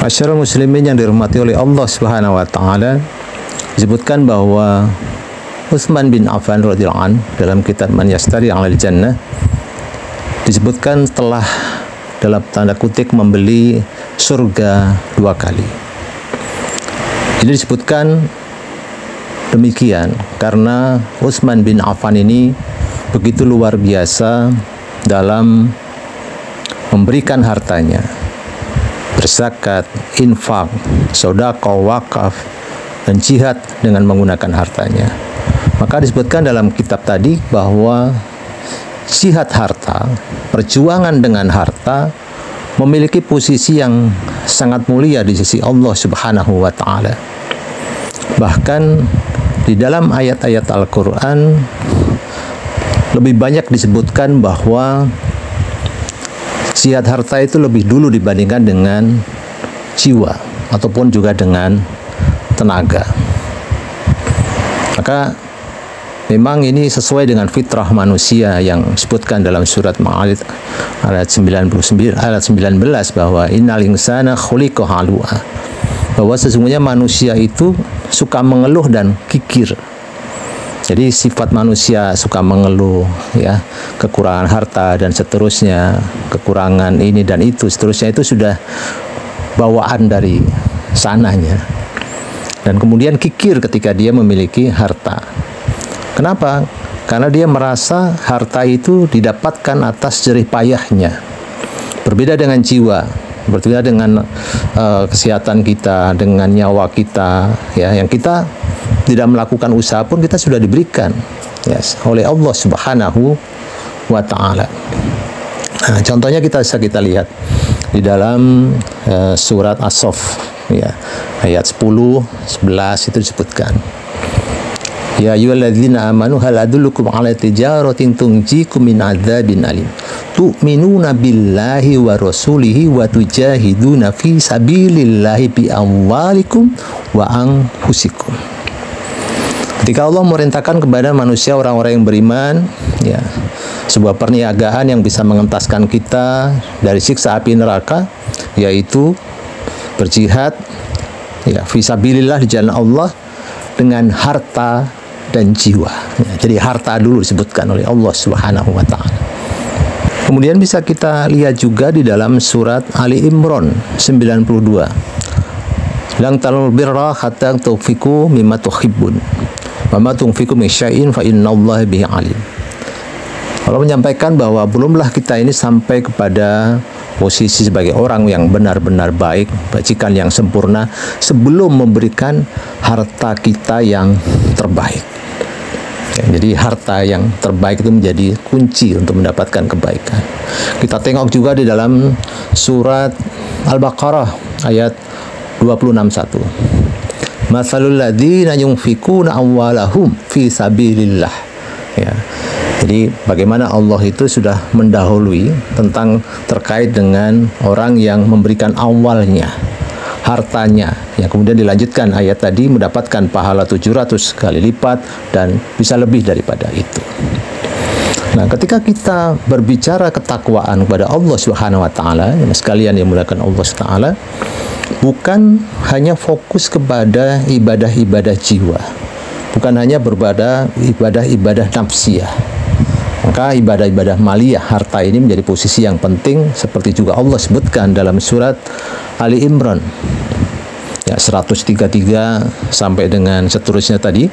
Masyarul muslimin yang dirahmati oleh Allah Subhanahu wa taala, disebutkan bahwa Utsman bin Affan radhiyallahu anhu dalam kitab Man Yastari 'alal Jannah disebutkan telah dalam tanda kutip membeli surga 2 kali. Ini disebutkan demikian karena Utsman bin Affan ini begitu luar biasa dalam memberikan hartanya, berzakat, infak, sedekah, wakaf, dan jihad dengan menggunakan hartanya. Maka disebutkan dalam kitab tadi bahwa jihad harta, perjuangan dengan harta memiliki posisi yang sangat mulia di sisi Allah Subhanahu wa taala. Bahkan di dalam ayat-ayat Al-Qur'an lebih banyak disebutkan bahwa jihad harta itu lebih dulu dibandingkan dengan jiwa ataupun juga dengan tenaga. Maka memang ini sesuai dengan fitrah manusia yang disebutkan dalam surat Ma'arij ayat 19 bahwa innal insana khuliqa halu'a, bahwa sesungguhnya manusia itu suka mengeluh dan kikir. Jadi sifat manusia suka mengeluh, ya, kekurangan harta dan seterusnya, kekurangan ini dan itu seterusnya, itu sudah bawaan dari sananya. Dan kemudian kikir ketika dia memiliki harta. Kenapa? Karena dia merasa harta itu didapatkan atas jerih payahnya. Berbeda dengan jiwa, berbeda dengan kesehatan kita, dengan nyawa kita, ya, yang kita tidak melakukan usaha pun kita sudah diberikan, yes, oleh Allah Subhanahu wa taala. Nah, contohnya kita lihat di dalam surat As-Saff, ya, ayat 10, 11 itu disebutkan. Ya ayyuhalladzina amanu hal adullukum 'ala tijaratin tunjikum min 'adzabin alim. Tu'minuna billahi wa rasulihi wa tujahiduna fi sabilillahi bi amwalikum wa anfusikum. Ketika Allah memerintahkan kepada manusia orang-orang yang beriman, ya, sebuah perniagaan yang bisa mengentaskan kita dari siksa api neraka, yaitu berjihad, ya, fisabilillah di jalan Allah dengan harta dan jiwa. Ya, jadi harta dulu disebutkan oleh Allah Subhanahu wa taala. Kemudian bisa kita lihat juga di dalam surat Ali Imran 92. Lan tanul birra hatta tunfiqu mimma tuhibbun. Wa ma tunfiqu min syai'in fa innallaha bihi alim. Allah menyampaikan bahwa belumlah kita ini sampai kepada posisi sebagai orang yang benar-benar baik, bajikan yang sempurna, sebelum memberikan harta kita yang terbaik. Ya, jadi harta yang terbaik itu menjadi kunci untuk mendapatkan kebaikan. Kita tengok juga di dalam surat Al-Baqarah ayat 261. Matsalul ladzina yunfikuna amwalahum fi sabilillah. Ya. Jadi bagaimana Allah itu sudah mendahului tentang terkait dengan orang yang memberikan awalnya, hartanya, yang kemudian dilanjutkan ayat tadi mendapatkan pahala 700 kali lipat dan bisa lebih daripada itu. Nah, ketika kita berbicara ketakwaan kepada Allah Subhanahu wa taala, sekalian yang dimuliakan Allah Subhanahu wa taala, bukan hanya fokus kepada ibadah-ibadah jiwa, bukan hanya beribadah ibadah-ibadah nafsiyah. Maka ibadah-ibadah maliyah, harta ini menjadi posisi yang penting, seperti juga Allah sebutkan dalam surat Ali Imran ya 133 sampai dengan seterusnya tadi.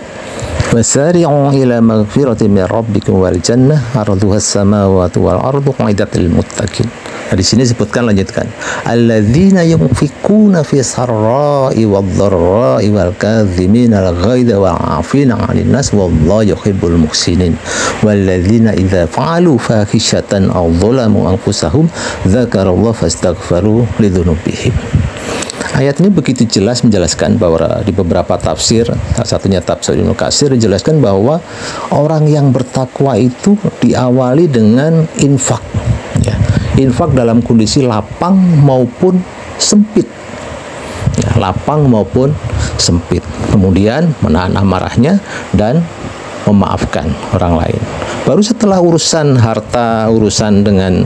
Wasari'u ila maghfiratin min rabbikum wal jannah 'arduhas samawati wal ardu u'iddat lil muttaqin. Nah, di sini disebutkan, lanjutkan, alladzina yunfikuna fi sarra'i wadh-dharra'i wal kadhimina al-ghaidha wal 'afina 'anil nas wallahu yuhibbul muhsinin walladzina idza fa'alu fahishatan aw dhalamu anfusahum dzakarallaha fastaghfaru lidzunubihim. Ayat ini begitu jelas menjelaskan bahwa di beberapa tafsir, salah satunya tafsir Ibnu Katsir, dijelaskan bahwa orang yang bertakwa itu diawali dengan infak, ya. Infak dalam kondisi lapang maupun sempit, ya, lapang maupun sempit. Kemudian menahan amarahnya dan memaafkan orang lain. Baru setelah urusan harta, urusan dengan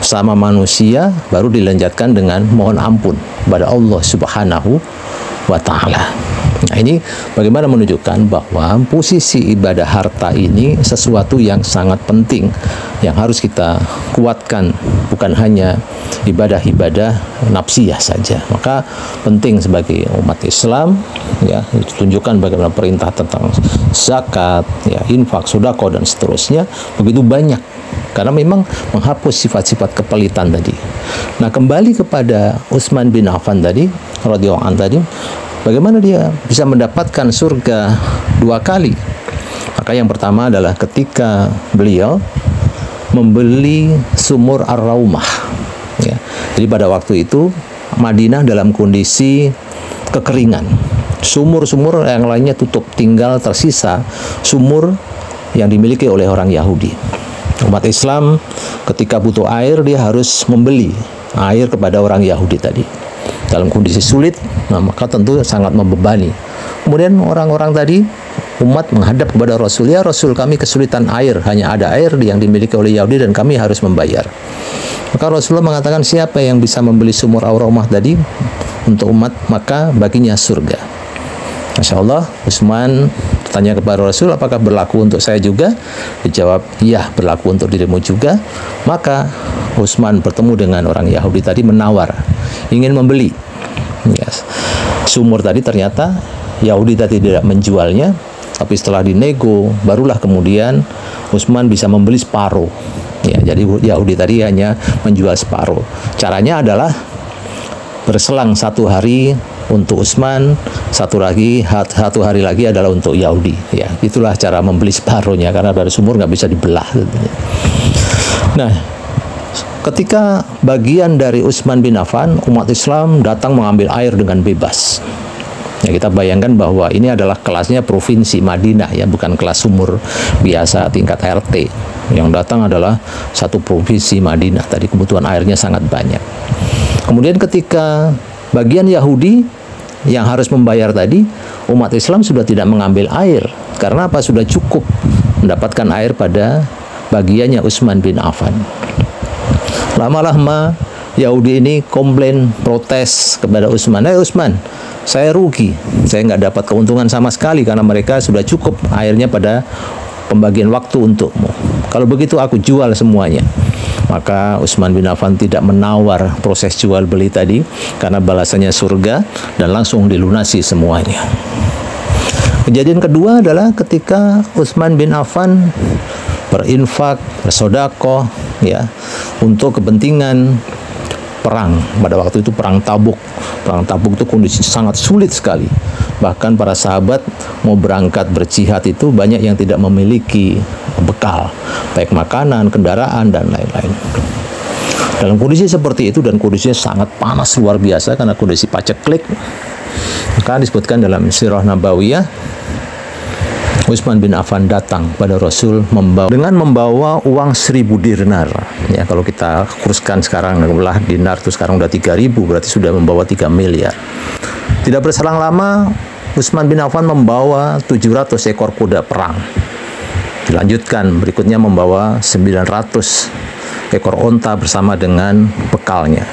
sama manusia, baru dilanjutkan dengan mohon ampun kepada Allah Subhanahu wa Ta'ala. Nah, ini bagaimana menunjukkan bahwa posisi ibadah harta ini sesuatu yang sangat penting yang harus kita kuatkan, bukan hanya ibadah-ibadah nafsiyah saja. Maka penting sebagai umat Islam, ya, ditunjukkan bagaimana perintah tentang zakat, ya, infak, sedekah dan seterusnya begitu banyak, karena memang menghapus sifat-sifat kepelitan tadi. Nah, kembali kepada Utsman bin Affan tadi, radhiyallahu anhu tadi, bagaimana dia bisa mendapatkan surga 2 kali? Maka yang pertama adalah ketika beliau membeli sumur Ar-Raumah. Ya. Jadi pada waktu itu Madinah dalam kondisi kekeringan. Sumur-sumur yang lainnya tutup, tinggal tersisa sumur yang dimiliki oleh orang Yahudi. Umat Islam ketika butuh air, dia harus membeli air kepada orang Yahudi tadi. Dalam kondisi sulit, nah, maka tentu sangat membebani. Kemudian orang-orang tadi, umat menghadap kepada Rasul, ya Rasul, kami kesulitan air, hanya ada air yang dimiliki oleh Yahudi dan kami harus membayar. Maka Rasulullah mengatakan, siapa yang bisa membeli sumur Ar-Raumah tadi untuk umat, maka baginya surga. Masya Allah, Utsman tanya kepada Rasul, apakah berlaku untuk saya juga? Dijawab, iya, berlaku untuk dirimu juga. Maka Utsman bertemu dengan orang Yahudi tadi, menawar, ingin membeli. Yes. Sumur tadi ternyata Yahudi tadi tidak menjualnya, tapi setelah dinego, barulah kemudian Utsman bisa membeli separuh. Ya, jadi Yahudi tadi hanya menjual separuh. Caranya adalah berselang 1 hari untuk Utsman, satu hari lagi adalah untuk Yahudi. Ya, itulah cara membeli separuhnya, karena dari sumur nggak bisa dibelah. Nah, ketika bagian dari Utsman bin Affan, umat Islam datang mengambil air dengan bebas. Ya, kita bayangkan bahwa ini adalah kelasnya provinsi Madinah, ya, bukan kelas sumur biasa tingkat RT. Yang datang adalah satu provinsi Madinah. Tadi kebutuhan airnya sangat banyak. Kemudian ketika bagian Yahudi yang harus membayar tadi, umat Islam sudah tidak mengambil air. Karena apa? Sudah cukup mendapatkan air pada bagiannya Utsman bin Affan. Lama-lama Yahudi ini komplain, protes kepada Utsman. Utsman, saya rugi, saya nggak dapat keuntungan sama sekali karena mereka sudah cukup airnya pada pembagian waktu untukmu. Kalau begitu aku jual semuanya. Maka Utsman bin Affan tidak menawar proses jual beli tadi, karena balasannya surga dan langsung dilunasi semuanya. Kejadian kedua adalah ketika Utsman bin Affan berinfak, bersedekah, ya, untuk kepentingan perang. Pada waktu itu perang Tabuk. Perang Tabuk itu kondisi sangat sulit sekali. Bahkan para sahabat mau berangkat berjihad itu banyak yang tidak memiliki bekal, baik makanan, kendaraan, dan lain-lain. Dalam kondisi seperti itu dan kondisinya sangat panas luar biasa karena kondisi paceklik, maka disebutkan dalam Sirah Nabawiyah, Utsman bin Affan datang pada Rasul dengan membawa uang 1000 dinar. Ya, kalau kita kurskan sekarang, lah dinar itu sekarang udah 3000, berarti sudah membawa 3 miliar. Tidak berselang lama, Utsman bin Affan membawa 700 ekor kuda perang. Dilanjutkan berikutnya membawa 900 ekor onta bersama dengan bekalnya.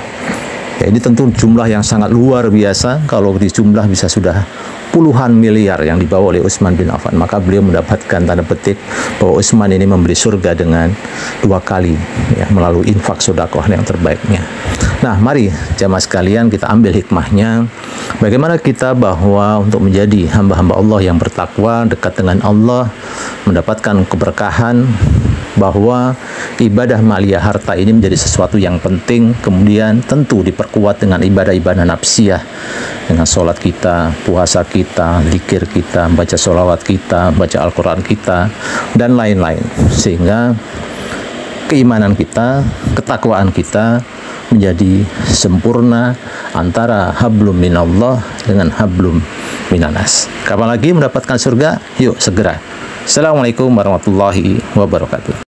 Ya, ini tentu jumlah yang sangat luar biasa. Kalau dijumlah bisa sudah puluhan miliar yang dibawa oleh Utsman bin Affan. Maka beliau mendapatkan tanda petik bahwa Utsman ini membeli surga dengan 2 kali, ya, melalui infak sedekah yang terbaiknya. Nah, mari jamaah sekalian kita ambil hikmahnya. Bagaimana kita bahwa untuk menjadi hamba-hamba Allah yang bertakwa, dekat dengan Allah, mendapatkan keberkahan, bahwa ibadah maliyah harta ini menjadi sesuatu yang penting. Kemudian tentu diperkuat dengan ibadah-ibadah nafsiyah, dengan sholat kita, puasa kita, zikir kita, baca sholawat kita, baca Al-Quran kita, dan lain-lain. Sehingga keimanan kita, ketakwaan kita menjadi sempurna antara hablum minallah dengan hablum minanas. Kapan lagi mendapatkan surga? Yuk segera. Assalamualaikum warahmatullahi wabarakatuh.